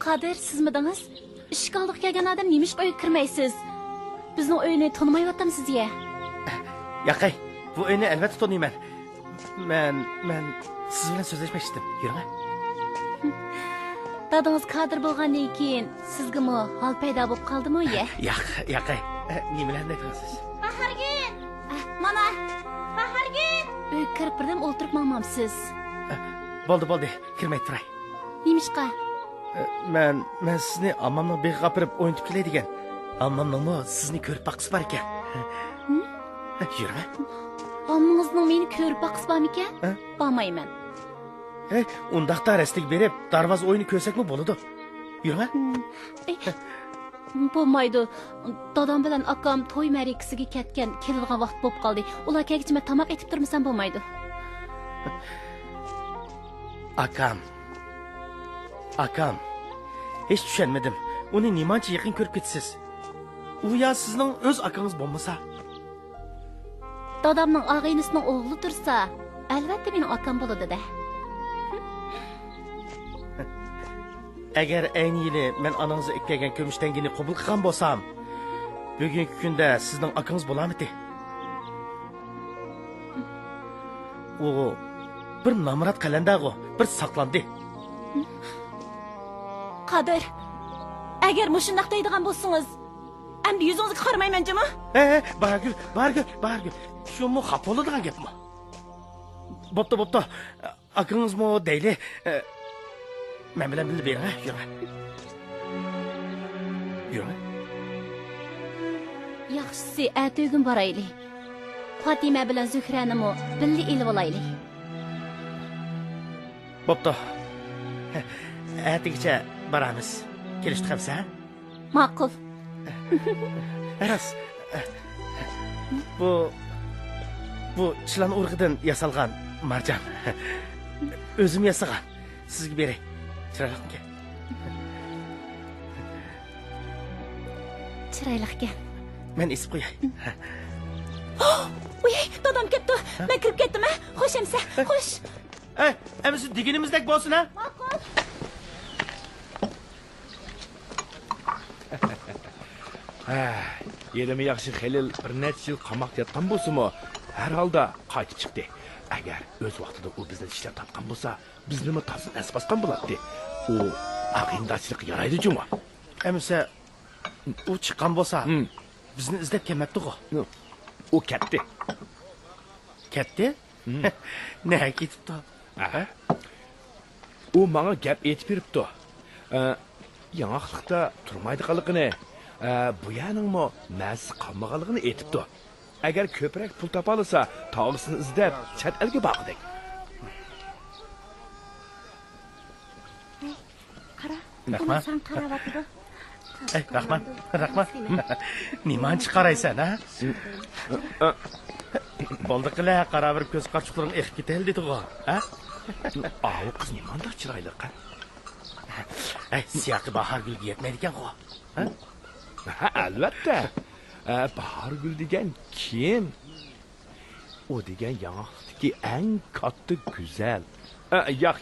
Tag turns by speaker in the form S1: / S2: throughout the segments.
S1: Kadir, siz midiniz? İşik aldık kelgan adam nemiş uyga kirmaysiz? Bizning uyni tonimayaptimi ya?
S2: Yaqay, bu uyni albatta tanıyman. Men siz bilan so'zlashmoqchi edim. Yuring.
S1: Dadingiz Kadir bo'lgandan keyin sizgami hol paydo bo'lib qaldimi ya?
S2: Yaqay, nimalarni aytasiz?
S1: Bahargin! Mana, Bahargin! Uyga kirib birdan o'ltirib mamamsiz.
S2: Bo'ldi, kirmay turay.
S1: Nemishqa?
S2: Men sizni ammamning begiga qapirib o'ynatib keladigan. Ammamning sizni ko'rib baqisi bor ekan. Yurma.
S1: Ammangizning meni ko'rib baqisi bormi ekan? Bormayman.
S2: Undaqda rastlik berib, darvoza o'yini ko'rsakmi bo'ladi. Yurma.
S1: Bo'lmaydi. Dadam bilan akam to'y ma'rakasiga ketgan, keladigan vaqt bo'lib qoldi. Ular kelgach men tamoq etib turmasam bo'lmaydi.
S2: Akam. Hiç tushunmadim. Uni nimancha yaqin ko'rib ketasiz? U ya sizning o'z akangiz bo'lmasa?
S1: Dadamning og'aynisining o'g'li tursa, albatta mening akam bo'ladi-da.
S2: Agar ayni yili men onangizni ikkagan ko'mish tangini qabul qilgan bo'lsam, bugungi kunda sizning akangiz bo'lamidi? U bir namrat qalandag'i, bir saqlandi.
S1: Kadir, agar mushundaq deydigan bo'lsangiz, endi yuzingizga qaramayman-jimi?
S2: Bargul. Shumi xafa bo'ladigan gapmi? Bo'pti. Akangizmi deyli. Men bilan bilib bering, yurma.
S1: Yaxshisi, atugin boraylik. Fatima bilan Zuhranimi birga elib olaylik.
S2: Bo'pti. Atigacha baramiz. Kelishdi qamsa?
S1: Ma'qul.
S2: Ras. Bu chilan urg'idan yasalgan marjon. O'zim yasagan. Sizga beray. Chiroyliqqa.
S1: Chiroyliqqa.
S2: Men isib qo'yay.
S1: Uy, dadam ketdi. Men kirib ketdim-a? Xo'sh emsa, xo'sh.
S2: Emisi deganimizdek bo'lsin, ha?
S1: Ma'qul.
S3: Yerimi yaxshi Xelil bir necha yil qamoqda yotgan bo'lsa-mu, har holda qaytib chiqdi. Agar o'z vaqtida u bizni ishlab topgan bo'lsa, bizni mi topsin asbasdan bo'ladi. U aqindachilik yaraydi-jumi?
S2: Emisi u chiqqan bo'lsa, bizni izlab kelmabdi-ku.
S3: U ketdi.
S2: Ketdi? Ne ketibdi?
S3: u menga gap aytib beribdi. Yanaqliqda turmaydiganligini, bu yaningmi mazzi qolmaganligini aytibdi. Agar ko'proq pul topa olsa, tog'isini izlab chet elga bordik.
S1: Qara,
S2: Rahmat.
S1: sen qaravatdi.
S2: Rahmat. Nimani qaraysan, ha? Bo'ldi qila, qara bir ko'z qachiqlaring eqib ketel dedi-ku, ha?
S3: U qiz nimanda chiroyli qa?
S2: Siyaqi bahar gulga yetmaydi ekan-ku.
S3: Ha, albatta. Bahar gul degan kim? O degan yanaqlikdagi eng katta go'zal. Yo'q.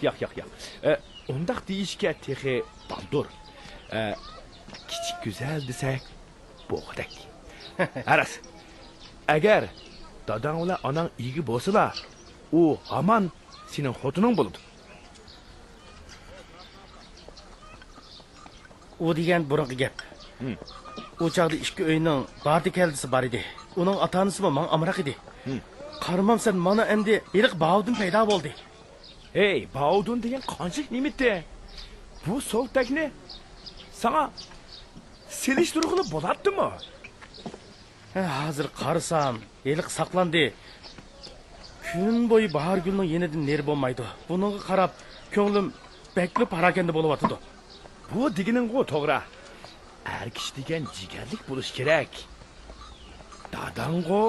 S3: Undaq deyishga texi baldur. Kichik go'zal desak, bo'g'dak. Aras. Agar dadang bilan onang igi bo'lsalar, u hamon sening xotining bo'ladi.
S2: U degan burungi gap. O chaqda ikki uyning bardi keldisi bor edi. Uning ota-onasi menga amroq edi. Qaramamsan, mana endi iliq Baudun paydo bo'ldi.
S3: Hey, Baudun degan qanchik nimitdi? Bu soltakni sana selishtirg'ili bo'ladimi?
S2: Hozir qarasam, iliq saqlandi. Kun bo'yi bahar gulning yenidan ner bo'lmaydi. Buningga qarab, ko'nglim bekli parakanda bo'lib yotdi.
S3: Bu deganing-ku to'g'ri. Har kishi degan jigarlik bo'lish kerak. Dadang-ku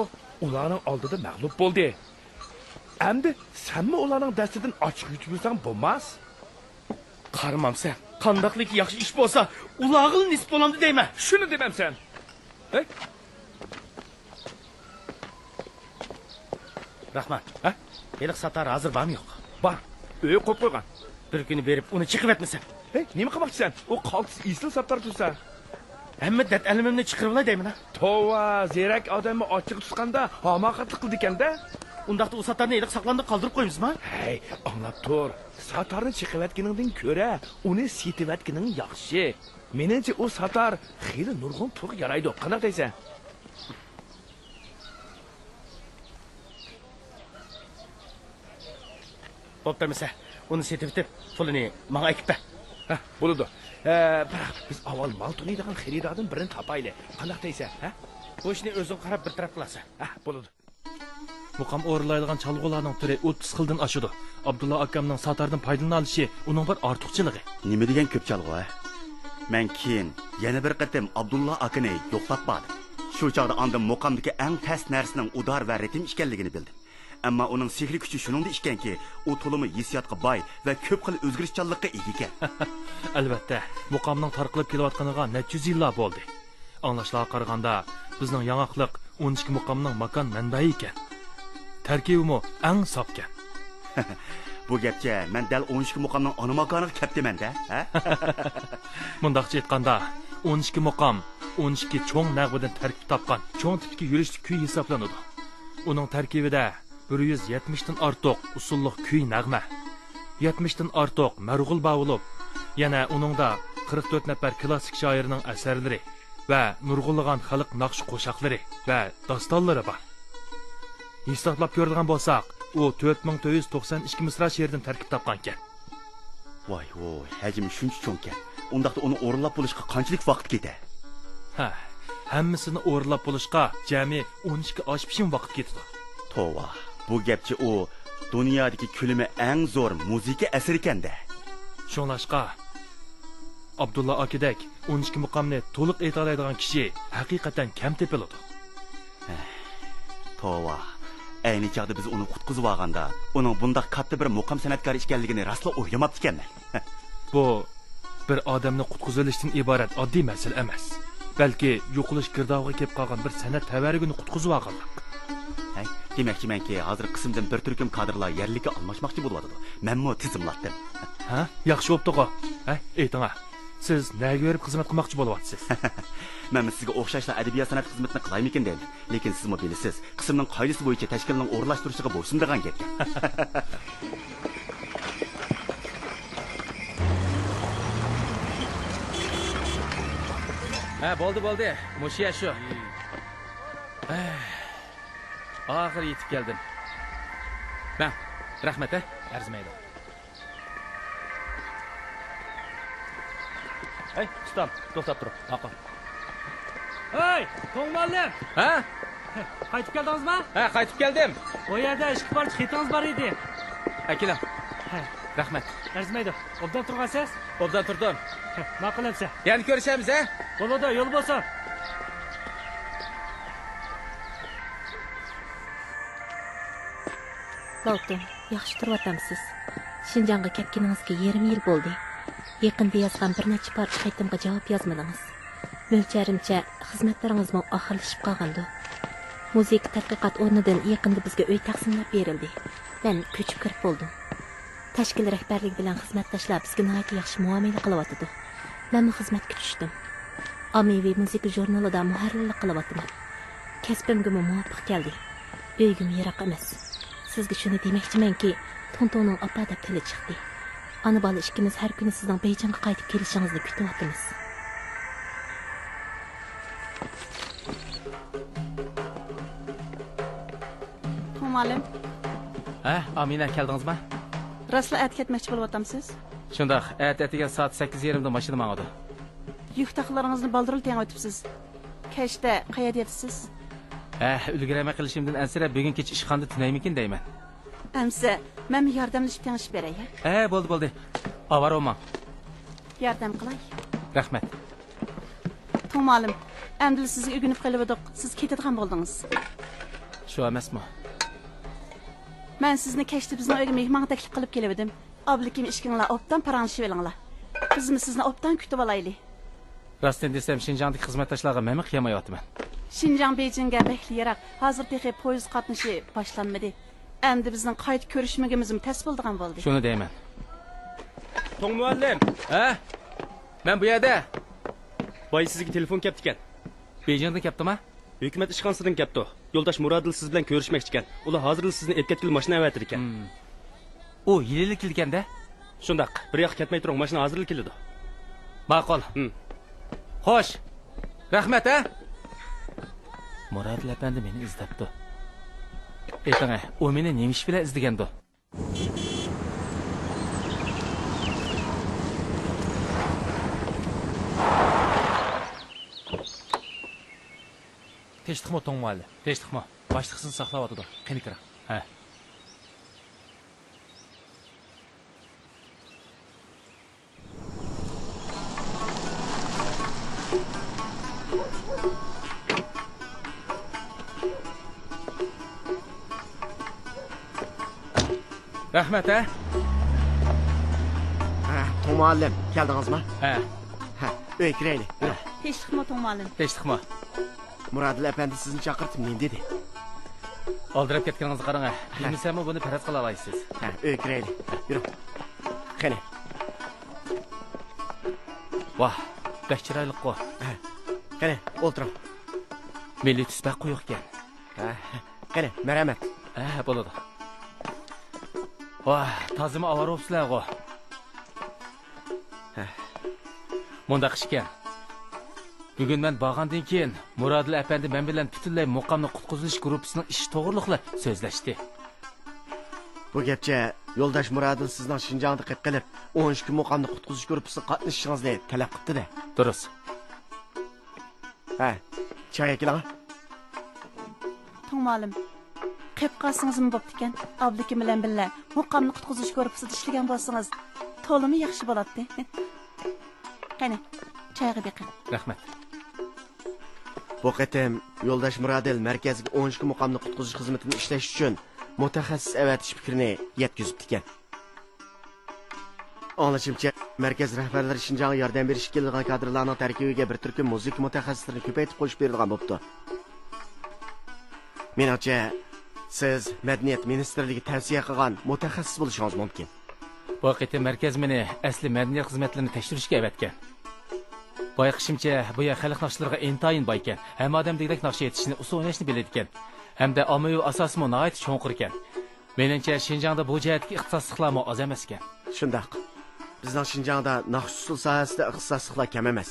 S3: ularning oldida mag'lub bo'ldi. Endi senmi ularning dastidan ochiq yutib yursang bo'lmas?
S2: Qaramamsan, qandaqlik yaxshi ish bo'lsa, ulag'il nisb bo'lamdi deyman.
S3: Shuni demamsan. Hey?
S2: Rahmat. Iliq satar hozir bormi yo'q?
S3: Bor. Uy qo'yib qo'ygan.
S2: Bir kuni berib, uni chiqib etmasan.
S3: Hey, nima qilmoqchisan? O qaltis isil satar tursa.
S2: Hamma dad alimimni chiqirib olay deyman.
S3: Tova, zerak odamni ochiq tutganda hamoqatlik qildi ekanda.
S2: Undaqda u satarni iliq saqlanib qoldirib qo'ymizmi?
S3: Hey, anglab tur. Satarni chiqayotganingdan ko'ra, uni setayotganing yaxshi. Meningcha u satar xeyli nurg'un pulga yaraydi. Qanday deysan?
S2: Bo'ptimisa, uni setib bitib, pulini menga aytib ber.
S3: Bo'ladi. Biroq biz avval mal tunaydigan xaridordan birini topaylik. Qanday deysan, ha?
S2: Bu ishni o'zing qarab bir taraf qilasan.
S3: Bo'ladi.
S4: Muqam o'rinlaydigan chalg'ularning turi 30 xildan oshadi. Abdulla akamning satardan foydalana olishi uning bir ortiqchiligi.
S5: Nima degan ko'p chalg'u, ha? Men keyin yana bir qatim Abdulla akani yo'qlab bordim. Shu chaqda ondan muqamdagi eng past narsaning udar va ritim ekanligini bildim. Ammo uning sehri kuchi shuningda ekanki, u to'limi hissiyotga boy va ko'p xil o'zgarishchanlikqa ega ekan.
S4: Albatta, muqamning tarqalib kelayotganiga necha yuz yillar bo'ldi. Anglashlarga qaraganda, bizning yanaqliq 12 muqamning makon manbai ekan. Tarkibimi eng sop ekan.
S5: Bu gapcha men dal 12 muqamning ona makoniga kelibman-da, ha?
S4: Mundaqcha aytganda, 12 muqam 12 cho'ng nag'bidan tarkib topgan, cho'ng tipga yurishli kuy hisoblanadi. Uning tarkibida 170 dan ortiq usulliq kuy nag'ma, 70 dan ortiq marg'ul bavulub, yana uningda 44 nafar klassik shoirning asarlari va nurg'unlagan xalq naqsh qo'shoqlari va dostonlari bor. Hisoblab ko'radigan bo'lsak, u 4492 misra she'rdan tarkib topgan ekan.
S5: Voy, hajmi shuncha cho'ng ekan. Undaqda uni o'rinlab bo'lishga qanchalik vaqt ketadi?
S4: Hammasini o'rinlab bo'lishga jami 12 osh pishim vaqt ketadi.
S5: Tova, bu gapchi u dunyodagi kulimi eng zo'r musiqa asari ekanda.
S4: Shunlashqa Abdulla akadek 12 muqamni to'liq ayta oladigan kishi haqiqatan kam tepiladi.
S5: Tova, ayni chaqda biz uni qutqizib olganda, uning bunday katta bir muqam san'atkori ekanligini raslo o'ylamabdi ekanman.
S4: Bu bir odamni qutqizilishdan iborat oddiy masala emas. Balki yo'qolish girdog'iga kelib qolgan bir san'at tavarigini qutqizib olganlik.
S5: Demakchimanki, hozir qismdan bir turkum kadrlar yerlikka almashmoqchi bo'lyapti. Menmi tizimlatdim.
S4: Yaxshi bo'pti-ku. Ayting-a. Siz nega berib xizmat qilmoqchi bo'lyapsiz?
S5: Men sizga o'xshashla adabiyot san'at xizmatini qilaymikin dedim. Lekin sizmi bilasiz, qismning qoidasi bo'yicha tashkilning o'rnashtirishiga bo'ysundigan gapga.
S2: Bo'ldi. Mushiya shu. Oxir yetib keldim. Rahmat, arzimaydi. Hey, ustam, to'xtab tur. Aql.
S4: Hey, To'ng muallim.
S3: Ha?
S4: Qaytib keldingizmi?
S3: Ha, qaytib keldim.
S4: O yerda ishga borib xetingiz bor edi.
S3: Keling. Rahmat.
S4: Arzimaydi. Obdan turgansiz?
S3: Obdan turdim.
S4: Ma'qullansa.
S3: Yana ko'rishamiz, ha?
S4: Bo'ladi, yo'l bo'lsin.
S6: Lotun, yaxshi turib-o'tamsiz. Shinjonga ketganingizga yarim yil bo'ldi. Yaqinda yozgan bir necha bor xatimga javob yozmadingiz. Mo'lcharimcha xizmatlaringizmi oxirlashib qolgandi. Muzika tadqiqot o'rnidan yaqinda bizga uy taqsimlab berildi. Men ko'chib kirib bo'ldim. Tashkil rahbarligi bilan xizmatdoshlar bizga nihoyat yaxshi muomala qilyotdi. Men xizmatga tushdim. Ommaviy muzika jurnalida muharrirlik qilyapman. Kasbimga muvofiq keldi. Uygim yiroq emas. Sizga shuni demoqchimanki, Tontoning opa deb tili chiqdi. Ana bola ikkimiz har kuni sizning Beyjingga qaytib kelishingizni kutyapmiz.
S7: Muallim,
S3: Ha, Amina keldingizmi?
S7: rostla at ketmoqchi bo'lyapsiz?
S3: Shundaq, atatiga soat 8:30 da mashina mangadi.
S7: Yuk taqlaringizni baldiril teng o'tibsiz. Kechda qayerda yotasiz?
S3: Ulgurama qilishimdan ansirab bugun kech ishxonada tunaymikin deyman.
S7: Amsa, men yordamlashib tengishib beray.
S3: Bo'ldi. Avaroma.
S7: Yordam qilay.
S3: Rahmat.
S7: Muallim, endi sizga o'rganib qolib siz ketadigan bo'ldingiz.
S3: Shu emasmi?
S7: Men sizni kechda bizning uyga mehmon taklif qilib keldim. Oblikim ishkinglar obdan paranglashib olinglar. Bizmi sizni obdan kutib olaylik.
S3: Rostdan desam, Shinjongdagi xizmatdoshlarga men qiyamayapman.
S7: Shinjong Beyjingga bekli yiroq. Hozir texi poyezd qatnashi boshlanmadi. Endi bizning qayta ko'rishmagimizmi tas bo'ldigan bo'ldi.
S3: Shuni deyman.
S2: To'ng muallim.
S3: Ha? Men bu yerda.
S2: Boy sizga telefon kelibdi ekan.
S3: Beyjingdan kelibdimi?
S2: Hukumat ishxonasidan kelibdi. Yo'ldosh Murodil siz bilan ko'rishmoqchi ekan. Ular hozir sizni etketkil mashina avatir ekan.
S3: U yillik kelganda?
S2: Shundaq, bir yoq ketmay turing, mashina hozirlik keladi.
S3: Ma'qul. Xo'sh. Rahmat, ha? Murodil apandi meni izlabdi. Ayting, u meni nima ish bilan izlagandi?
S4: Tinchlikmi To'ng muallim?
S3: Tinchlikmi?
S4: Boshliqsini saqlayotdi. Qani kira.
S3: Ha. Rahmat, ha?
S8: To'ng muallim, keldingizmi?
S3: Ha.
S8: Uy kiraylik.
S7: Tinchlikmi muallim?
S3: Tinchlikmi?
S8: Murodil apandi sizni chaqirtib men dedi.
S3: Oldirib ketganingizni qarang. Bilmasam buni faraz qila olasiz.
S8: Uy kiraylik. Yur. Qani.
S3: Vah, bek chiroyli qo'y.
S8: Qani, o'tiring.
S3: Milliy tusbaq quyuq ekan.
S8: Qani, marhamat.
S3: Bo'ladi. Vah, tozimi avaropsizlar g'o. Munda qishgan. Bugun men borgandan keyin Murodil apandi men bilan butunlay muqamni qutqizilish guruhining ish to'g'riliqla so'zlashdi.
S8: Bu gapcha yo'ldosh Murodil sizning Shinjongda qilib qilib 13 kun muqamni qutqizish guruhiga qatnashishingizni talab qildi-da.
S3: Durust.
S8: Choy keling.
S7: Muallim, qilib qolsingizmi bo'pti ekan? Oblikim bilan birga muqamni qutqizish guruhida ishlagan bo'lsangiz, to'limi yaxshi bo'ladi. Qani, choyga beqing.
S3: Rahmat.
S8: Bu qatam yo'ldosh Murodil markazga 13 kun muqamni qutqizish xizmatini ishlash uchun mutaxassis avatish fikrini yetkazibdi ekan. Anlashimcha, markaz rahbarlari Shinjongga yordam berish kelgan kadrlarning tarkibiga bir turkum muzika mutaxassislarini ko'paytirib qo'shib berilgan bo'pti. Menimcha, siz madaniyat ministrligi tavsiya qilgan mutaxassis bo'lishingiz mumkin.
S3: Bu qatam markaz meni asli madaniyat xizmatlarini tekshirishga avatgan. Bayqishimcha, bu yer xalq naqshlariga intayin boy ekan. Hamma odam degdek naqsh etishni, usul o'ynashni biladi ekan. Hamda ommaviy asosimi nihoyat cho'nqur ekan. Meningcha Shinjongda bu jihatga ixtisosliklar oz emas ekan.
S8: Shundaq. Bizning Shinjongda naqsh usul sohasida ixtisosliklar kam emas.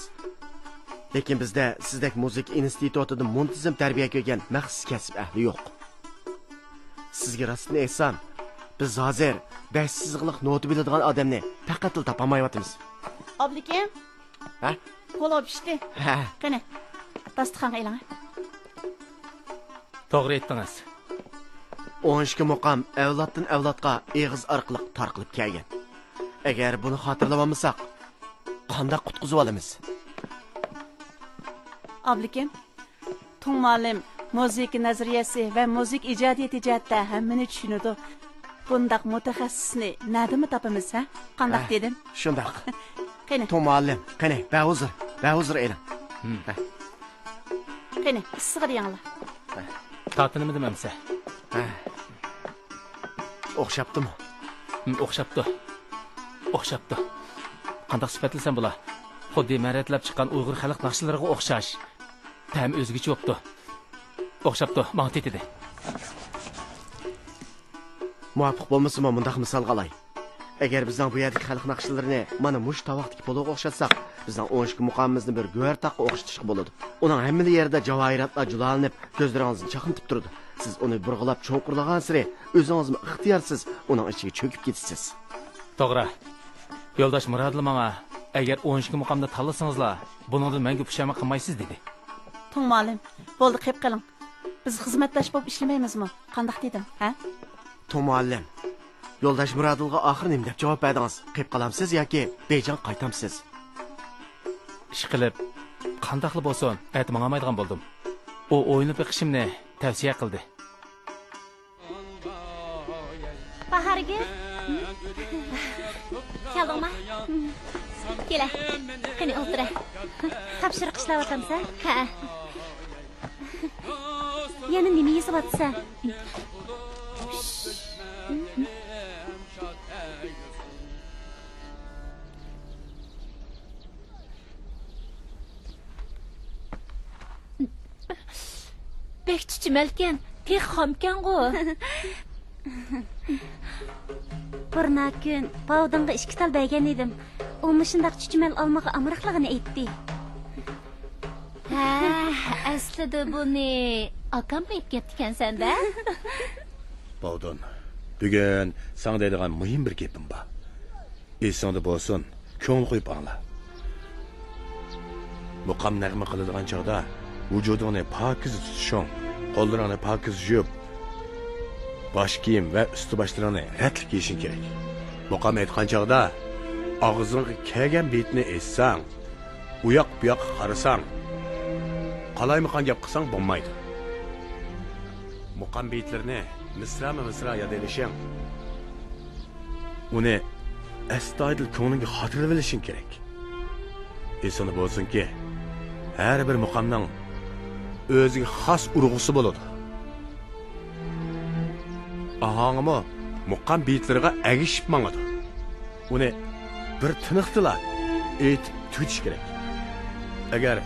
S8: Lekin bizda sizdek muzika institutida muntazam tarbiya ko'rgan maxsus kasb ahli yo'q. Sizga rostini aytsam, biz hozir 5 sizliq nota biladigan odamni faqat topamayapmiz.
S7: Oblikim,
S8: Ha?
S7: Qo'l pishdi.
S8: Ha.
S7: Qani, dasturxonga ilang.
S4: To'g'ri aytdingiz.
S8: 12 muqam avloddan avlodga eg'iz orqali tarqalib kelgan. Agar buni xotirlamamsak, qanday qutqizib olamiz?
S7: Ablikim, Tung muallim musiqa nazariyasi va musiqa ijodiyati jihatda hammani tushunadi. Bundaq mutaxassisni nadimi topamiz, ha? Qandaq dedim?
S8: Shundaq.
S7: Qani,
S8: Tung muallim, qani, ba'uzr eling.
S7: qani, issiq deyinglar.
S4: Tatınımı dememse.
S8: O'xshabdimi?
S4: O'xshabdi. Qandaq sifatlasan bular? Xuddi ma'riyatlab chiqqan Uyg'ur xalq naqshlariga o'xshash. Ta'mi o'zgacha o'pdi. O'xshabdi, menga tetidi.
S8: Muvaffaq bo'lmasam, bundaq misol qalay. Agar bizning bu yerdagi xalq naqshlarini mana mush tovoqdagi pologa o'xshatsak, bizning 12 muqamimizni bir go'ar taqqa o'xshatishga bo'ladi. Uning hamma yerida javohiratlar julanib, ko'zlaringizni chaqintib turadi. Siz uni burg'ilab cho'nqirlagan siri o'zingizni ixtiyorsiz uning ichiga cho'kib ketasiz.
S4: To'g'ri. Yo'ldosh Murodli menga agar 12 muqamda tanlasangizlar, buningdan menga pushaymon qilmaysiz dedi.
S7: Tung muallim, bo'ldi, qilib qiling. Biz xizmatdosh bo'lib ishlamaymizmi? Qandaq dedim, ha?
S8: Tung muallim, yo'ldosh Murodilga oxir nima deb javob berdingiz? Qilib qolamsiz yoki bejon qaytamsiz?
S4: Ish qilib, qandaqli bo'lsin, aytib olmaydigan bo'ldim. U o'yinib beqishimni tavsiya qildi.
S1: Baharga? Keldingmi? Kela. Qani o'tira. Topshiriq ishlayapsansan? Ha. Yana nima yezyapsan? Bek chuchimalkan, tek xomkan-ku. Bir kun Pavdonga 2 tal bergan edim. U shundaq chuchimal olmaga amriqligini aytdi. Ha, aslida buni akam aytib ketgan-sanda.
S3: Pavdon, bugun sana deydigan muhim bir gapim bor. Esingda bo'lsin, ko'ngil qo'yib angla. Muqam nag'ma qiladigan chog'da vujudingni pokiz tutishing, qo'llaringni pokiz yuvib, bosh kiyim va usti boshlaringni ratlik yeyishing kerak. Muqam aytgan chog'da og'zingga kelgan betni essang, u yoq bu yoqqa qarasang, qalaymiqan gap qilsang bo'lmaydi. Muqam betlarini misra yod elishing, uni astoydil ko'nglingga xotirlab olishing kerak. Esingda bo'lsinki, har bir muqamning o'ziga xos urg'usi bo'ladi. Ahangimi muqam betlariga agishib mangadi. Uni bir tiniqdilar aytib tutish kerak. Agar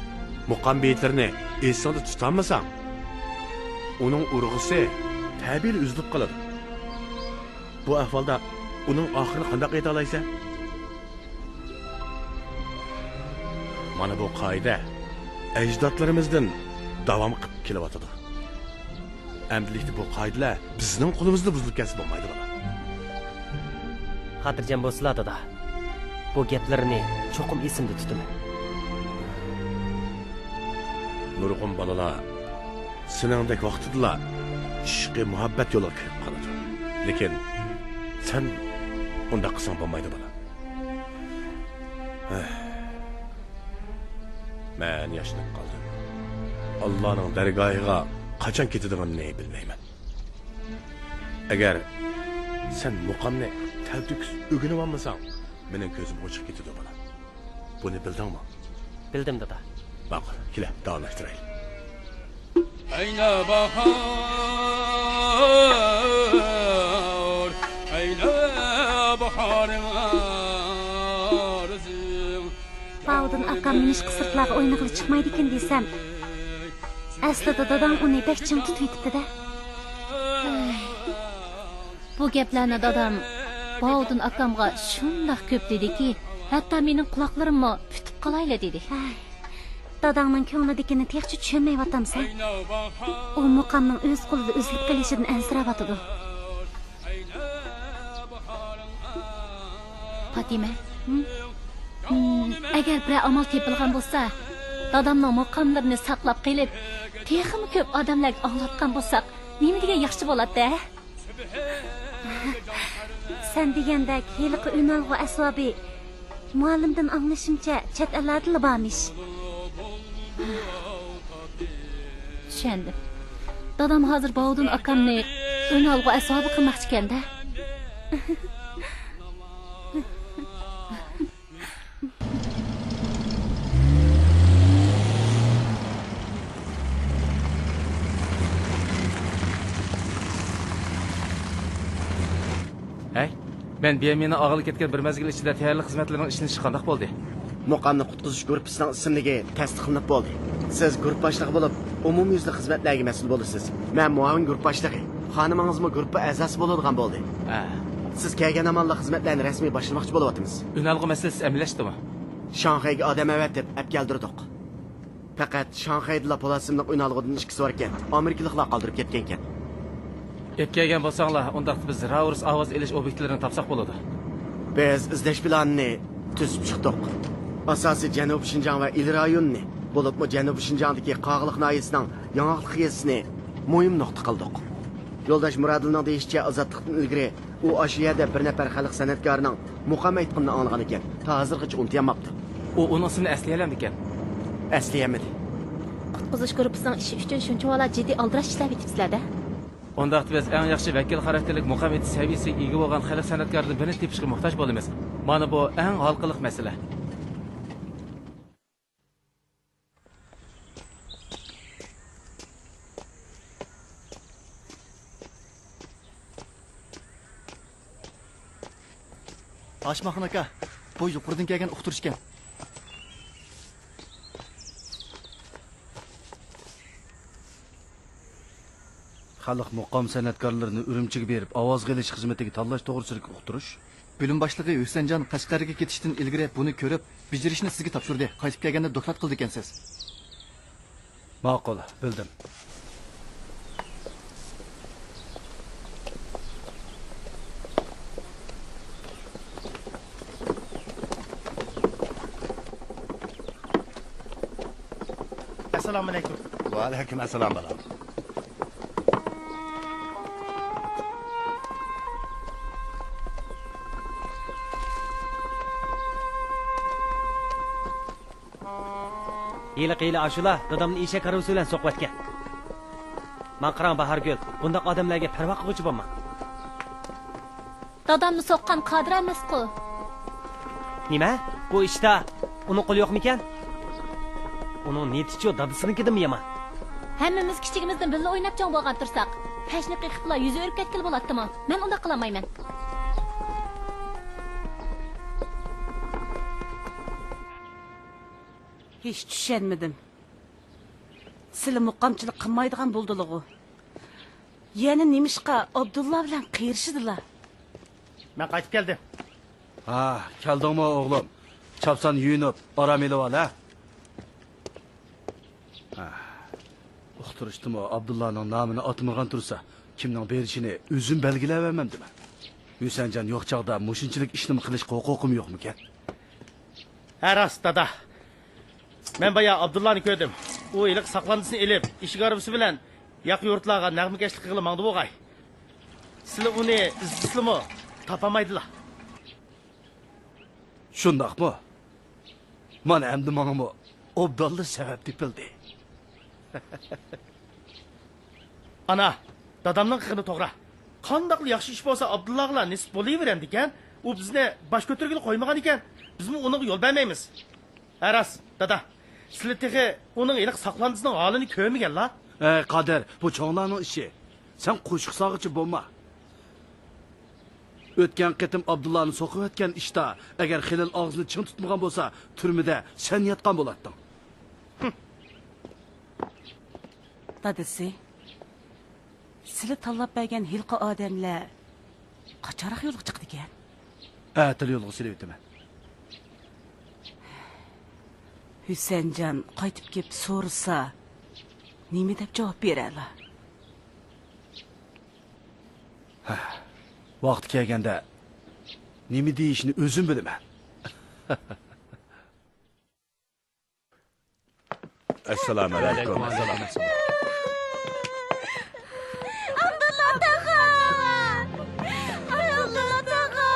S3: muqam betlarini esingda tutolmasang, uning urg'usi tabiiy uzilib qoladi. Bu ahvolda uning oxirini qanday ayta olaysan? Mana bu qoida ajdodlarimizdan davom qilib kelyotadi. Amdilikda bu qoidalar bizning qo'limizda buzilib ketsa bo'lmaydi bola.
S9: Xotirjam bo'lsizlar dada. Bu gaplarini cho'qim esimda tutaman.
S3: Nurg'un bolalar sinangdek vaqtida ishqi muhabbat yo'liga kirib qoladi. Lekin sen unda qilsang bo'lmaydi bola. Men yashnab qoldim. Allohning dargohiga qachon ketadiganini bilmayman. Agar sen muqamni taltiks o'ginib olmasang, mening ko'zim ochiq ketadi bola. Buni bildingmi?
S9: Bildim dada.
S3: Bak, kela, davomlashtiraylik.
S10: Ayna bahar, ayna baharın arzım.
S1: Pavdon akam menish qisirtlarga o'ynag'ili chiqmaydi ekan desam, aslida dadam uni pek chim tutib yetibdi-da. Bu gaplarni dadam Pavdon akamga shundoq ko'p dediki, hatto mening quloqlarimni tutib qolayli dedi. Dadangning ko'nglidagini texchi tushunmayaptamsan. U muqamning o'z qo'lida uzilib qolishidan ansirayotdi. Fatima, agar bir amal tepilgan bo'lsa, dadamning maqomlarini saqlab qilib, texmi ko'p odamlarga anglatgan bo'lsak, nima degan yaxshi bo'ladi-da? Sen degandek, heliqi unalg'u asbobi muallimdan anglashimcha chet ellarda bormish. Tushundim. Dadam hozir Bovdun akamni unalg'u asbobi qilmoqchi ekanda.
S11: Hey, ben BM'ni ağıl ketken bir mezgil içinde tayyorli xizmatlarning ishlanishi qanday bo'ldi?
S8: Muqamni qutqizish guruhining ismligi tasdiqlanib bo'ldi. Siz guruh boshlig'i bo'lib, umumyuzli xizmatlarga mas'ul bo'lasiz. Men muavin guruh boshlig'i. Xonimingizmi guruh a'zosi bo'ladigan bo'ldi. Siz kelgan amalli xizmatlarni rasmiy boshlamoqchi bo'lyapsiz.
S11: Unalg'u masalasi amillashdimi?
S8: Shanxayga odam avatib, olib keldirdik. Faqat Shanxayda Polasimni unalg'idan ikkisi bor ekan. Amerikaliklar qoldirib ketgan ekan.
S11: Etkiyegen bolsanglar, ondaqda biz Raurs ovoz elish obyektlarini topsaq bo'ladi.
S8: Biz izlash planini tuzib chiqdik. Asosiy Janub Shinjang va Il rayonini, bo'libmi Janub Shinjangdagi Qog'liq noyisining Yong'oq qiyasini muhim nuqta qildik. Yo'ldosh Muradilning deyishicha, ozodlikdan ilgari u Oshiyada bir nafar xalq san'atkorining muqam aytqanini anglagan ekan. Hozirgacha unutmayapti.
S11: U uning ismini eslayolmadi ekan.
S8: Eslayamadi.
S6: Qutqizish guruhining ishi uchun shunchalar jiddiy aldirash ishlab etibsizlar-da.
S11: Ondaqda biz eng yaxshi vakil xarakterlik muqam etish saviyasiga ega bo'lgan xalq san'atkorlaridan birini tepishga muhtoj bo'lamiz. Mana bu eng halqiliq masala.
S12: Ашмахан aka, bu yuqoridan kelgan uqtirish ekan.
S13: Xalq muqam san'atkorlarini Urumchiga berib, ovoz qilish xizmatiga tanlash to'g'risida uqtirish.
S12: Bo'lim boshlig'i Husanjon Qashqarga ketishdan ilgari buni ko'rib, bijirishni sizga topshirdi. Qaytib kelganda doklad qildi ekansiz.
S13: Ma'qul, bildim.
S2: Assalomu alaykum.
S5: Va alaykum assalom balam.
S9: Yili ashula dadamni ishga karusi bilan so'qvatgan. Men qarang Bahargul, bundaq odamlarga parvo qiluvchi bo'lman.
S1: Dadamni so'qqan Qodir emas-ku.
S9: Nima? Bu ishda uning qo'li yo'qmikan? Uning netichi dadasinikidimi yaman?
S1: Hammamiz kichigimizdan birga o'ynab jon bo'lgan tursak, pashni qiqiblar yuzi o'rib ketgan bo'ladimi? Men unda qilmayman.
S7: Hiç düşenmedim. Sizlar muqamchilik qilmaydigan bo'ldilar-ku. Yana nimishqa Abdullah bilan qiyrishidilar.
S2: Men qaytib keldim.
S13: Ha, keldingmi o'g'lim? Chapsan yuyinib, orom elib ol, ha? Uqtirishdimi, Abdullahning nomini atmagan tursa, kimning berishini o'zim belgilayvermamdimi? Husanjon yo'q chaqda mushunchilik ishni qilish huquqim yo'qmikan?
S2: Ha rost, dada. Men baya Abdullahni ko'rdim. U iliq saqlandisini elib, ishga arabisi bilan yaq yurtlarga nag'makashlik qilib mangdi bo'g'ay. Sizlar uni izlaysizmi? Topamaydilar.
S13: Shundaqmi? Mana endi menga obdalli sabab tepildi.
S2: Ana, dadamning qilgani to'g'ri. Qandaqli yaxshi ish bo'lsa Abdullahlar nisb bo'laveradi ekan. U bizni bosh ko'targili qo'ymagan ekan. Bizmi uni yo'l bermaymiz. Aras, dada. Sizlar tehi uning iliq saqlandisining holini ko'rmaganlar.
S13: Ey Qodir, bu cho'nglarning ishi. Sen qo'shiq sog'ichi bo'lma. O'tgan qitim Abdullahni so'qib o'tgan ishda agar Xilal og'zini chin tutmagan bo'lsa, turmada sen yotgan bo'larding.
S7: Dadasi, sizlar tanlab bergan hilqa odamlar qachonroq yo'lga chiqdi ekan?
S13: Atil yo'lga silib o'taman.
S7: Husanjon qaytib kelib so'rasa, nima deb javob berarlar?
S13: Vaqt kelganda nima deyishni o'zim bilaman.
S3: Assalomu alaykum.
S1: Abdullah tog'a! Ay Abdullah tog'a!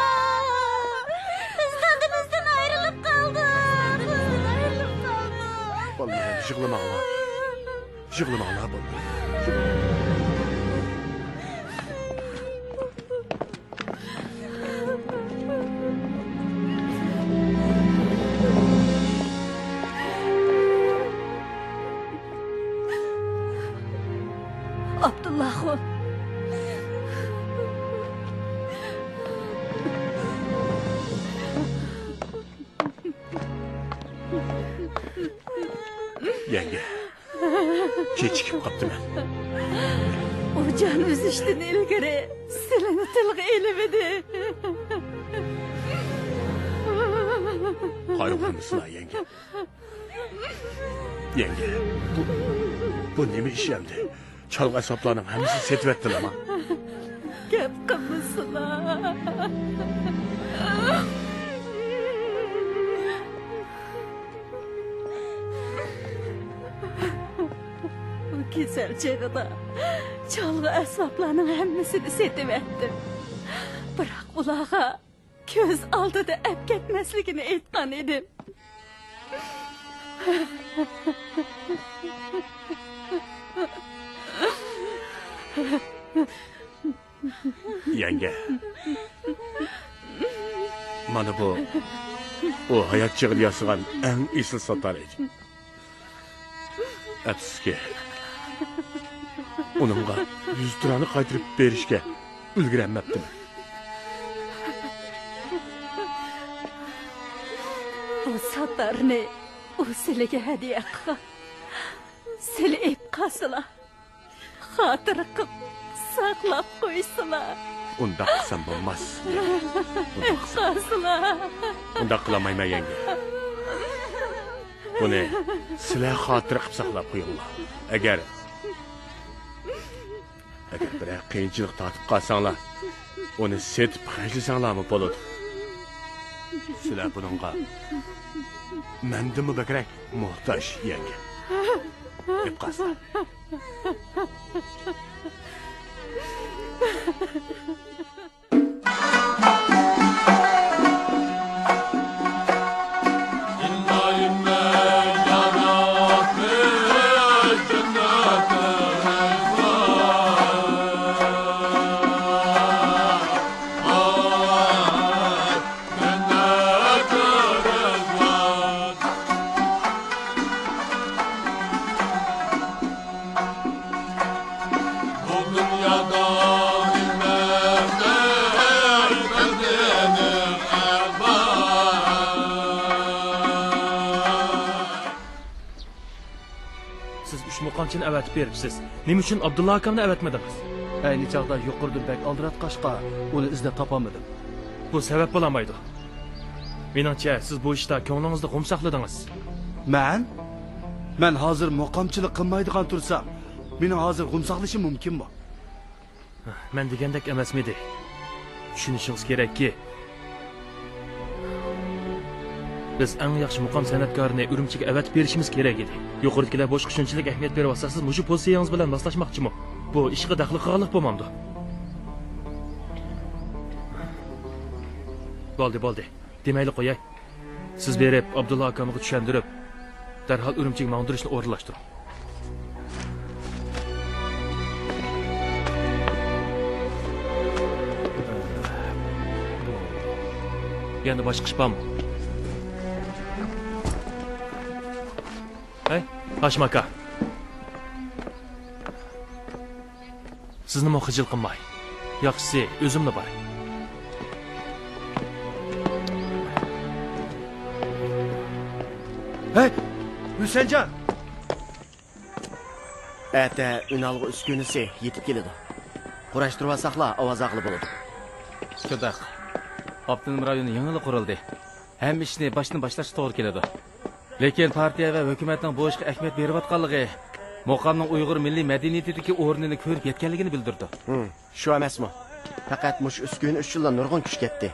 S1: Biz dadimizdan ayrılıp kaldık.
S8: Vallahi yig'lamanglar. Yig'lamanglar bo'ldi.
S1: Abdullah'ım.
S3: Yenge. Kechikib qoptiman.
S1: O can üzüştün ilgiri. Silini tilg'i elimidi.
S3: Qayg'urmisizlar yenge. Yenge, bu nima ish endi? Chalg'a asablarning hammasini setvetdilarmi?
S1: Gap qilmasınlar. Bu kesel çağıda çalgı asaplarının hemmisini setivettim. Bırak ulağa göz aldıda ep ketmesligini aytgan edim.
S3: Yenge. Mana bu o hayat chig'ida yasagan eng esil sotar edi. Afsuski. Uningga 100 turani qaytirib berishga ulgurolmabdim.
S1: Bu satarni o siliga hadiya qilgan. Sili ep qasıla. Xatır qilib saqlab qo'ysalar.
S3: Unda qilsam bo'lmas.
S1: Qasıla.
S3: Unda qilmayman yenge. Buni sizlar xotir qilib saqlab qo'yinglar. Agar bir qiyinchilik tatib qolsanglar, uni setib xarjlasanglarmi bo'ladi. Sizlar buningga mendimi bakrak muhtoj yenge. Deb qasam.
S4: Siz 3 muqamchini avatib beribsiz. Nima uchun Abdullah akamni avatmadingiz?
S13: Ayni chaqda yuqorida bak oldiratqashqa uni izlab topolmadim.
S4: Bu sabab bo'lamaydi. Meningcha siz bu ishda ko'nglingizni g'um saqladingiz.
S13: Men hozir muqamchilik qilmaydigan tursam, mening hozir g'um saqlashim mumkinmi?
S4: Men degandek emasmidi? Tushunishingiz kerakki, biz eng yaxshi muqam san'atkorini Urumchiga avatib berishimiz kerak edi. Yuqoridagilar boshqa shunchalik ahamiyat berib siz mushu pozitsiyangiz bilan moslashmoqchimi? Bu ishga daxli qilganlik bo'lmamdi. Bo'ldi. Demayli qo'yay. Siz berib Abdullah akamga tushuntirib, darhol Urumchiga ma'ndirishni o'rinlashtiring. Yana boshqa ish bormi? Hey, Hashim aka. Sizni xijil qilmay. Yaxshisi, o'zimni boray.
S13: Hey, Hüseyncan.
S8: Ata Ünalgı uskunisi yetib keladi. Qurashtirib olsaqlar, ovoz aqli bo'ladi.
S11: Shudaq. Abdunum rayoni yangilik qurildi. Hamma ishni boshdan boshlash to'g'ri keladi. Lekin partiya va hukumatning bu ishga ahamiyat berayotganligi muqamning Uyg'ur milliy madaniyatidagi o'rnini ko'rib yetganligini bildirdi.
S8: Shu emasmi? Faqat mush uskun 3 yildan nurg'un kuch ketdi.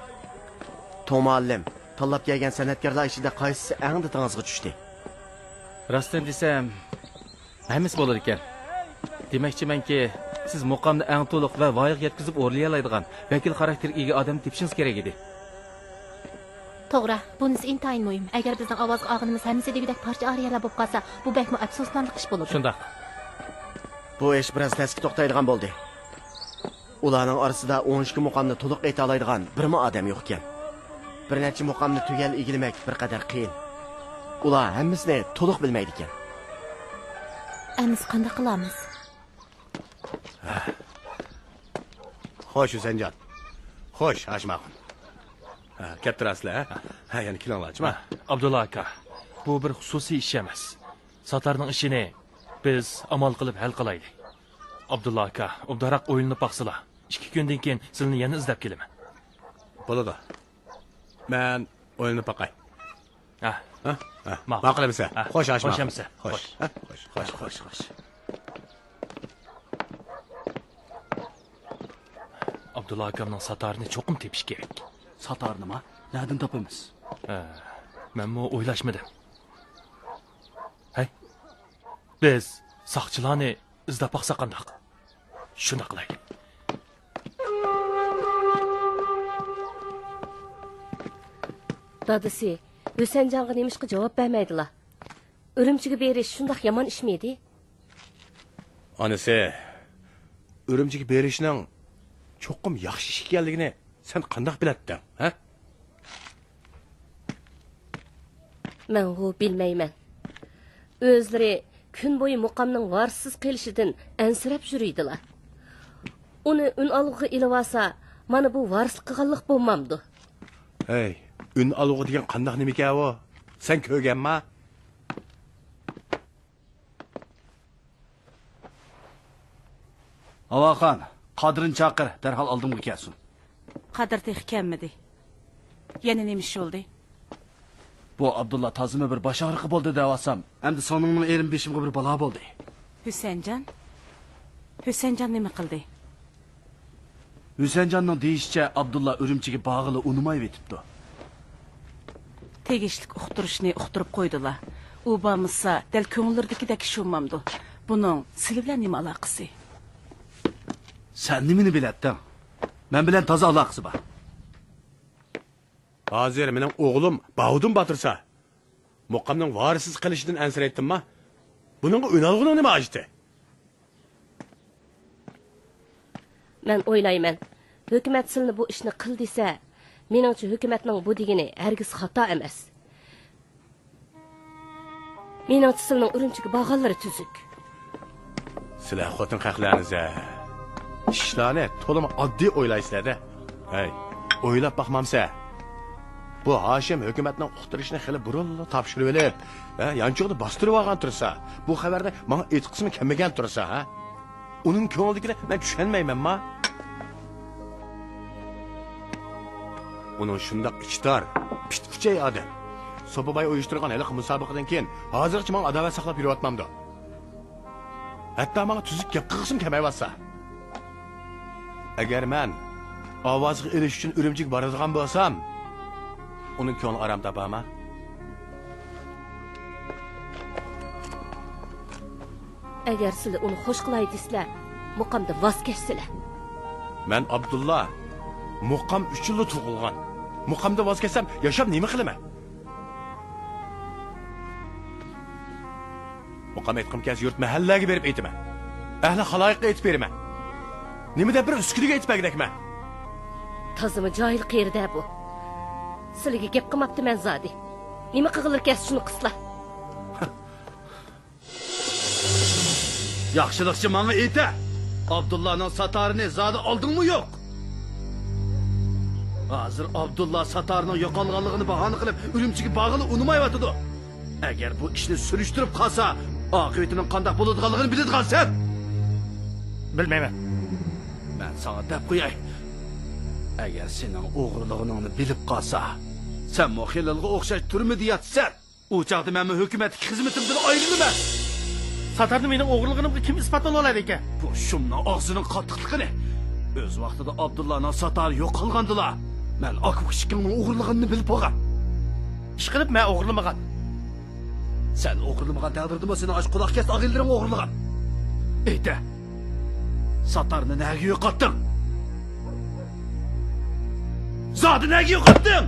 S8: To'mollim, tanlab kelgan san'atkorlar ichida qaysisi eng ditingizga tushdi?
S11: Rostdan desam, hammasi bo'lar ekan. Demoqchimanki, siz muqomni eng to'liq va voyiq yetkazib o'rlay oladigan vakil xarakteriga ega odam tepishingiz kerak edi.
S6: To'g'ri, bunisi intayin muhim. Agar bizning ovoz og'inimiz hammasi degidek parcha ariyalar bo'lib qolsa, bu bakmi afsuslanarli ish bo'ladi.
S11: Shundoq.
S8: Bu ish biroz tezki to'xtaydigan bo'ldi. Ularning orasida 12 muqomni to'liq ayta oladigan birma odam yo'q ekan. Bir necha muqomni tugal egilamak bir qadar qiyin. Ular hammasini to'liq bilmaydi ekan.
S6: Amiz qanday qilamiz?
S3: Xo'sh, Husanjon. Xo'sh, Hashmaqul. Kattırasizlar, ha, yana kelinglarchimi?
S4: Abdulla aka, bu bir xususiy ish emas. Satarning ishini biz amal qilib hal qilaylik. Abdulla aka, obdaroq o'yinni baqsizlar. 2 kundan keyin sizni yana izlab kelaman.
S3: Bo'ladi. Men o'yinni baqay.
S4: Ha.
S3: Ma'qulamisa? Xo'sh, Hashmaqul.
S4: Xo'shamsa.
S3: Xo'sh.
S4: Abdulla akamning satarini cho'qim tepish kerak.
S13: Satar nima? Nereden topamiz?
S4: Men bu o'ylashmadim. Hay. Biz saqchilarni izlab baqsa qandaq? Shunda qilaylik.
S14: Dadisi, Husanjonga nemishqa javob bermaydilar. Urumchiga berish shundoq yomon ishmidi?
S3: Onasi, Urumchiga berishning cho'qim yaxshi ish ekanligini sen qandoq bilading, ha?
S14: Men u bilmayman. O'zlari kun bo'yi muqomning varsiz qilishidan ansirab yuriydilar. Uni un olg'iga ilib olsa, mana bu varslik qilganlik bo'lmamdi.
S3: Hey, un olg'i degan qandoq nima ekan u? Sen ko'rganmi?
S13: Avaxon, Qadrin chaqir, darhol oldimga kelsin.
S7: Qadir tex kelmadi. Yana nemish bo'ldi?
S13: Bu Abdulla tazimi bir baş ağrıqı bo'ldi devasam. Endi sonunun erim beşimga bir bala bo'ldi.
S7: Husanjon nima qildi?
S13: Husanjonning deyishicha Abdulla Urumchiga bağılı unumay vetibdi.
S7: Tegishlik uqtirishni uqtirib qo'ydilar. U bo'lmasa, dal ko'ngillardagidek tushunmamdi. Buning sil bilan nima aloqasi?
S13: Sen nimini bilettin? Men bilen taza alaqısı var.
S3: Hozir mening o'g'lim Bavudun batırsa, muqamning varisiz qilishidan ansiraytdimmi? Buning o'nalg'ini nima ajdi?
S14: Men o'ylayman, hukumat silni bu ishni qil desa, meningcha hukumatning bu degani hargiz xato emas. Meningcha silning Urumchiga borganlari tuzuk.
S3: Sizlar xotin haqlaringiz-a. İşlarni to'limi oddiy o'ylaysizlar-da. Hey, o'ylab baxmamsa, bu Hashim hukumatning uqtirishini xili burunla topshirib olib, yanchoqda bostirib olgan tursa, bu xabarda menga e'tiqisimi kelmagan tursa, ha? Uning ko'ngildagini men tushunmayman-ma. Uning shundoq ichtar, pitkuchay odam. Sobobay uyushtirgan hali musobaqadan keyin hozircha men adovat saqlab yuryapmamda. Hatto menga tuzuk gap qilishim kelmayotsa. Agar men ovozga erish uchun Urumchiga boradigan bo'lsam, uning ko'ngli aram topama.
S14: Agar sizlar uni xush qilay desizlar, muqamda voz kechsizlar.
S3: Men Abdulla muqam 3 yilda tug'ilgan. Muqamda voz kechsam, yashab nima qilaman? Muqam aytqim kelsa yurt mahallaga berib aytaman. Ahli xaloyiqqa aytib beraman. Nimada bir uskiliga aytmagdakman.
S14: Tazimi joyil qiyirda bu. Sizlarga gap qilmabdiman zodi. Nima qilg'ilar kes shuni qisla.
S13: Yaxshilikchi menga ayta. Abdullahning satarini zodi oldingmi yo'q? Hozir Abdullah satarining yo'qolganligini bahona qilib Urumchiga bag'ili unumayotdi. Agar bu ishni surishtirib qolsa, oqibatining qanday bo'ladiganligini biladigan sen.
S2: Bilmayman.
S13: Ben sana deb qo'yay. Agar sening o'g'rilig'ingni bilib qolsa, sen muxililga o'xshash turmidi yatsan, u chaqda men hukumat xizmatimdan ayrılaman.
S2: Satarni mening o'g'riligimga kim isbotlay oladi ekan?
S13: Bu shumning og'zining qattiqligini. O'z vaqtida Abdullahning satari yo'qolgandilar. Men Akukishkingning o'g'riligini bilib olgan.
S2: Ish qilib men o'g'irlamagan.
S13: Sen o'g'irlamagan taqdirdimi seni och quloq kes og'ildiring o'g'irlagan. Ayta. Satarni nega yo'qotding? Zodi nega yo'qotding?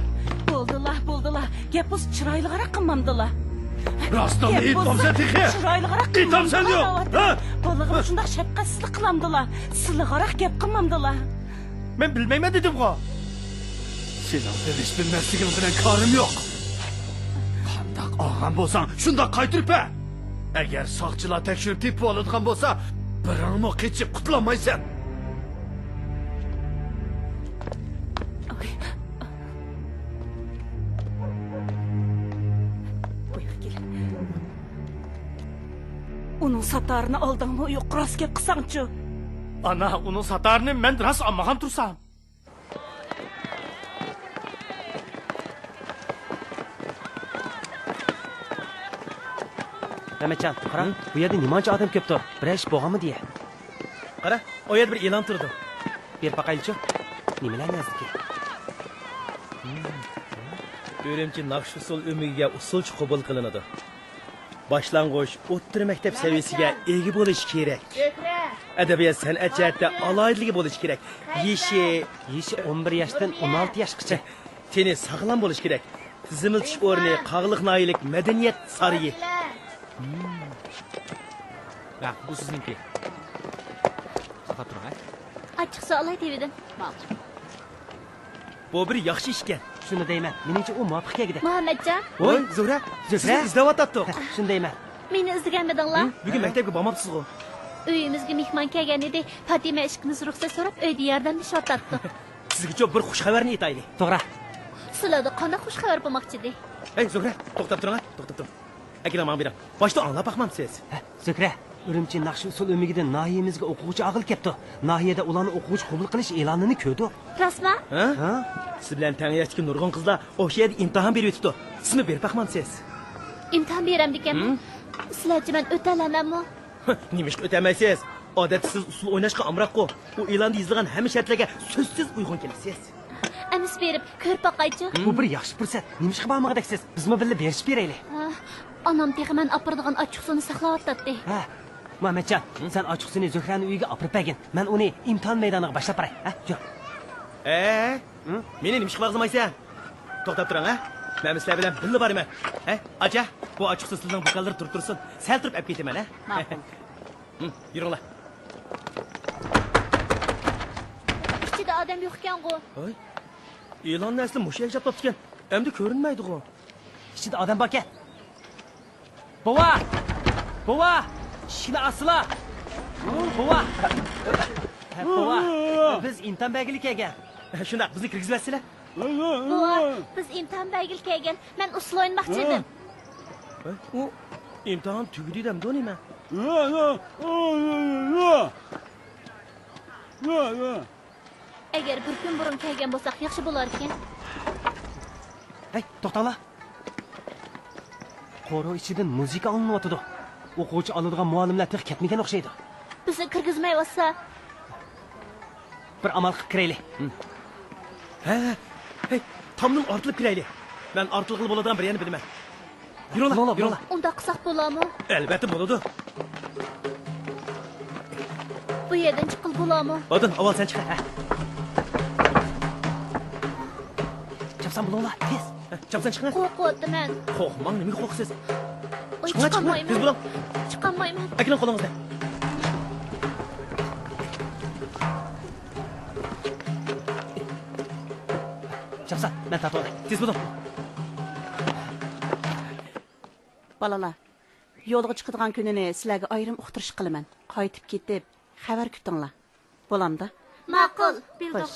S7: Bo'ldilar. Gap o'z chiroylig'aroq qilmamdilar.
S13: Rostdan it bo'lsa texi.
S7: Chiroylig'aroq
S13: Itamsan yo'q. Ha?
S7: Bo'ldig'im shundoq shafqatsizlik qilamdilar. Sillig'aroq gap qilmamdilar.
S2: Men bilmayman dedim-ku.
S13: Sening bilish bilmasliging bilan korim yo'q. Qandoq olgan bo'lsang, shundoq qaytirib ber. Agar soqchilar tekshirib tepib oladigan bo'lsa, biringmi qechib qutulolmaysan.
S7: Uning satarini oldingmi, yo'q rost gap qilsangchi?
S2: Ana, uning satarini men rost olmagan tursam.
S9: Mehmetcan, qara, bu yerda nimancha odam ko'pdi. Bir ish bo'lganmi deya. Qara, o yerda bir e'lon turdi. Bir baqaylichi. Nimalar yozdiki? O'rimchi naqsh usul umiga usulchi qabul qilinadi. Boshlang'ich o'rta maktab saviyasiga ega bo'lish kerak. Adabiyot san'at jihatda aloyidligi bo'lish kerak. Yeshi 11 yoshdan 16 yoshgacha. Teni sog'lom bo'lish kerak. Tizimiltish o'rni qog'liq noyilik madaniyat sariyi. Bak, bu sizniki. Saqat turing.
S1: Achchiq olay dedim.
S9: Bu bir yaxshi ish ekan. Shuni deyman. Meningcha u muvofiq keldi.
S1: Muhammadjon.
S9: Voy, Zuhra, sizni izlayotdik. Shuni deyman.
S1: Meni izlaganmidinglar?
S9: Bugun maktabga bormabsiz-ku.
S1: Uyimizga mehmon kelgan edi. Fatima ishqimiz ruxsat so'rab uyda yordamlashyapti.
S9: Sizga bir xush xabarni aytaylik. To'g'ri.
S1: Sizlarda qanday xush xabar bo'lmoqchi edi?
S9: Hey, Zuhra, to'xtab turing, to'xtab turing. Akila men bering. Boshda anglab baqmamsiz. Zuhra, Urumchi naqsh usul umigidan nahiyamizga o'quvchi ag'il kelibdi. Nahiyada ularni o'quvchi qabul qilish e'lonini ko'rdi.
S1: Rasman?
S9: Ha? Siz bilan tang yoshli nurg'un qizlar o'sha yerda imtihon berib o'tibdi. Sizni berib baqmamsiz.
S1: Imtihon beram deganmi? Sizlarchi men o'talamanmi?
S9: Nima ish o'tamaysiz? Odatda siz usul o'ynashga amroq-ku. U e'londa yozilgan hamma shartlarga so'zsiz uyg'un kelasiz.
S1: Amis berib, ko'rib boqaychi.
S9: Bu bir yaxshi fursat. Nima ish qilmoqdasiz? Bizmi birga berishib beraylik.
S1: Onam texman opirdigan ochiq suvni saqlayotdi.
S9: Ha. Muhammadjon, sen ochiq suvni Zuhrani uyiga opirib bergin. Men uni imtihon maydoniga boshlab boray. Ha? Yur. Meni nima ish qilmoqchisan? To'xtab turing, ha? Men sizlar bilan birga boraman. Ha? Acha, bu ochiq suv sizning buqallar turib tursin. Sal turib olib ketaman, ha? Ma'qul. Yuringlar.
S1: Ichida odam yo'q ekan-ku.
S9: Voy. E'lonni asli musha yashab topgan. Endi ko'rinmaydi-ku. Ichida odam bor ekan. Bova! Bova! Shina asla! Bova! Bova! Biz imtihon belgili kelgan. Shundaq, bizni kirgizlasizlar.
S1: Bova, biz imtihon belgili kelgan. Men usul o'ynmoqchi edim.
S9: U imtihon tugadi dem do'nayman.
S1: Agar bir kun burun kelgan bo'lsak, yaxshi bo'lar ekan.
S9: Hey, to'xtanglar. Qoro ichidan muzika olinayotdi. O'quvchi oladigan muallimlar tek ketmagan o'xshaydi.
S1: Bizni kirgizmay olsa,
S9: bir amal qilib kiraylik. Hey, tomning ortilib kiraylik. Men ortiqli bo'ladigan bir yerni bilaman. Yuringlar.
S1: Unda qilsak bo'ladimi?
S9: Albatta bo'ladi.
S1: Bu yerdan chiqib bo'ladimi?
S9: Odin, avval sen chiq. Chapsan bo'linglar, tez. Chapsan chiqing.
S1: Qo'rqyapman.
S9: Qo'rqmang, nima qo'rqsiz?
S1: Chiqamayman.
S9: Tez bo'ling.
S1: Chiqamayman.
S9: Akilan qo'lingizda. Chapsan, men tatib olay. Tez bo'ling.
S7: Balalar, yo'lga chiqadigan kunini sizlarga ayrim uqtirish qilaman. Qaytib ketib, xabar kutinglar. Bo'lamda?
S1: Ma'qul, bildim.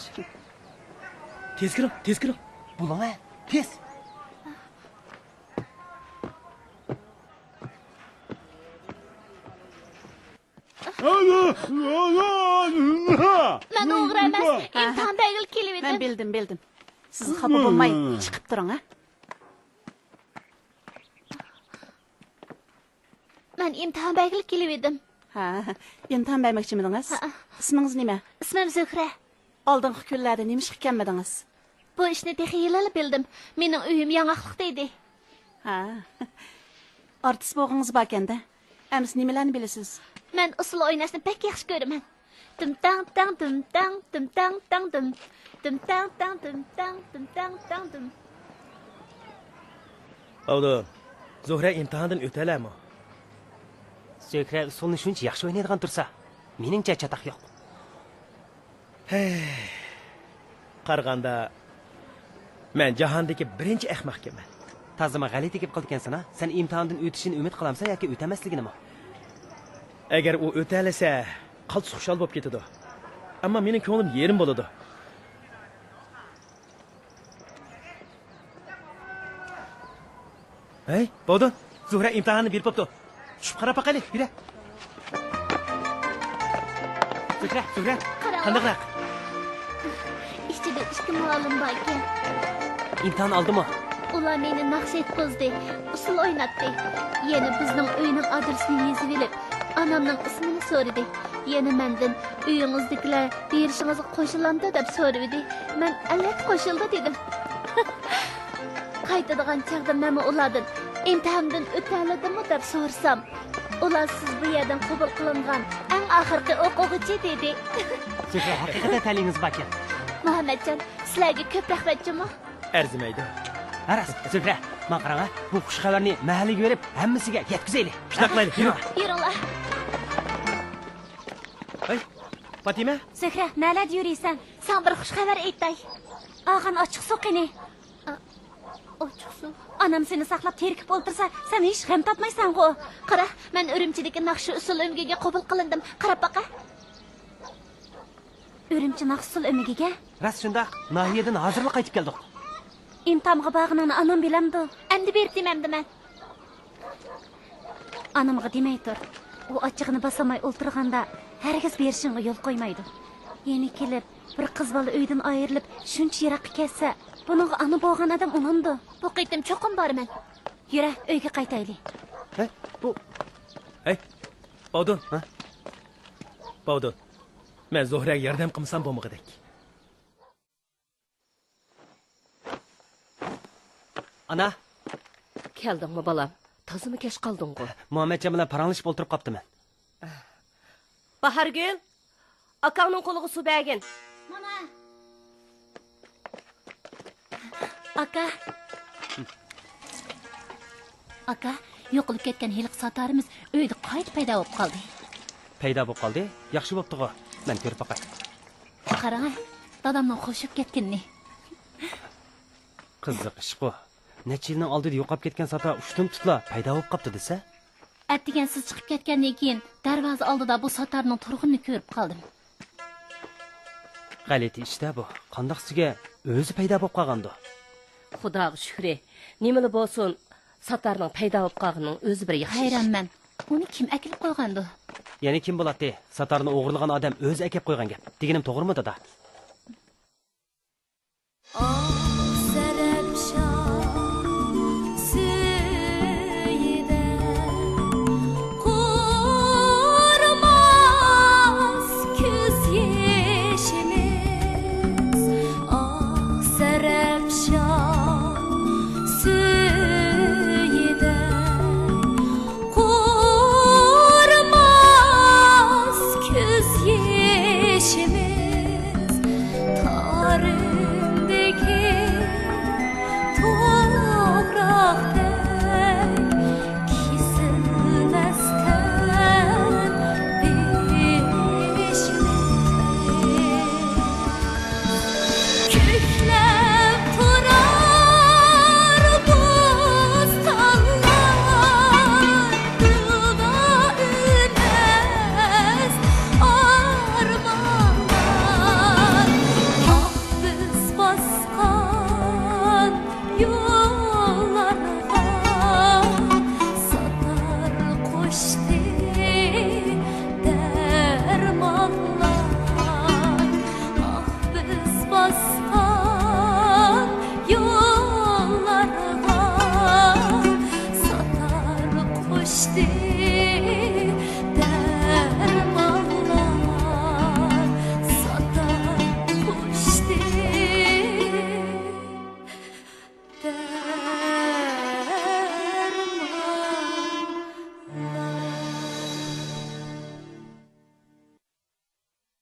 S9: Tez kiring. Bo'ling, tez.
S1: Men o'g'ri emas, imtihon belgili kelib edim.
S7: Men bildim. Siz xafa bo'lmay chiqib turing, ha?
S1: Men imtihon belgili kelib edim.
S7: Ha, imtihon bermoqchimidingiz? Ismingiz nima?
S1: Ismim Zuhra.
S7: Oldingi kunlarda nima ish qilganmidingiz?
S1: Bu ishni texiyilali bildim. Mening uyim yong'oqliqda edi.
S7: Ha. Artist bo'lgangiz bor ekanda. Ems nimalarni bilasiz?
S1: Men usul o'ynashni pek yaxshi ko'raman. Tum tang tang tum tang tum tang tang tum. Tum tang tang tum tang tum tang tang tum.
S9: Oldu. Zuhra imtihondan o'talarmi?
S15: Zuhra usulni shuncha yaxshi o'ynaydigan tursa, meningcha chataq yo'q.
S9: Qaraganda men jahondagi birinchi ahmoqman.
S15: Tazima g'alati gap qilgansan, ha? Sen imtihondan o'tishini umid qilamsan yoki o'tamasligini?
S9: Agar u o'talasa, qaltis xushal bo'lib ketadi. Ammo mening ko'nglim yerim bo'ladi. Hey, bo'ldi. Zuhra imtihonni berib bo'pti. Tushib qarab baqali, yura. Zuhra, qandaqroq?
S1: Ichida ikki muallim bor ekan.
S15: İmtihan oldimi?
S1: Ular meni naqsh etqizdi, usul o'ynatdi. Yana bizning uyning adresini yozib olib, onamning ismini so'radi. Yana mendan uyingizdagilar berishingizga qo'shilandi deb so'radi. Men albatta qo'shildi dedim. Qaytadigan chaqda men ulardan imtihondan o'taladimi deb so'rsam, ular siz bu yerdan qabul qilingan eng oxirgi o'quvchi dedi.
S15: Zuhra, haqiqatan ta'lingiz bor ekan.
S1: Muhammadjon, sizlarga ko'p rahmatchimi?
S9: Arzimaydi.
S15: Aras, Zuhra, men qarang, bu xush xabarni mahallaga berib, hammasiga yetkazaylik.
S9: Shunaqa qilaylik, yur.
S1: Yuringlar.
S9: Hey, Fatima?
S1: Zuhra, nalada yuriysan? Sen bir xush xabar aytay. Og'an ochiq suv qini. Ochiq suv. Onam seni saqlab terkib o'ltirsa, sen hech g'am topmaysan-ku. Qara, men Urumchidagi Naqshi usul o'mgiga qabul qilindim. Qarab baqa. Urumchi Naqshi usul o'mgiga?
S15: Ras shunda, nahiyadan hozirla qaytib keldik.
S1: İmtihonga borganingni onam bilamdi. Endi berib demamdi men. Onamga demay tur. U ochig'ini basamay o'ltirganda hargiz berishingga yo'l qo'ymaydi. Yeni kelib, bir qiz bola uydan ayrilib, shuncha yiroqqa kelsa, buningga ona bo'lgan odam unandi. Bu qitim cho'qim borman. Yura, uyga qaytaylik.
S9: Hey, Bovdun, ha? Bovdun. Men Zuhraga yordam qilsam bo'lmagadek.
S15: Ana,
S14: Keldingmi balam? Tazimi kech qolding-ku.
S15: Muhammadjon bilan paranglashib o'tirib qoptiman.
S14: Bahargul, akangning qo'liga suv bergin.
S1: Mana. Aka. Aka, yo'qolib ketgan hiliq sotarimiz uyda qaytib paydo bo'lib qoldi.
S15: Paydo bo'lib qoldi? Yaxshi bo'pti-ku. Men ko'rib boqay.
S1: Qarang, dadamning qo'shib ketganini.
S15: Qiziq ish-ku. Necha yilning oldida yo'qolib ketgan sota ushtum tutla paydo bo'lib qopti desa?
S1: Attigan siz chiqib ketgandan keyin darvoza oldida bu sotarning turg'unini ko'rib qoldim.
S15: G'alati ishda bu. Qandoqsiga o'zi paydo bo'lib qolgandi.
S14: Xudoga shukr. Nimali bo'lsin, sotarning paydo bo'lib qolganining o'zi bir yaxshi.
S1: Hayronman. Uni kim akilib qo'ygandi?
S15: Ya'ni kim bo'ladi? Sotarni o'g'irlagan odam o'zi akib qo'ygan gap. Deganim to'g'rimi dada?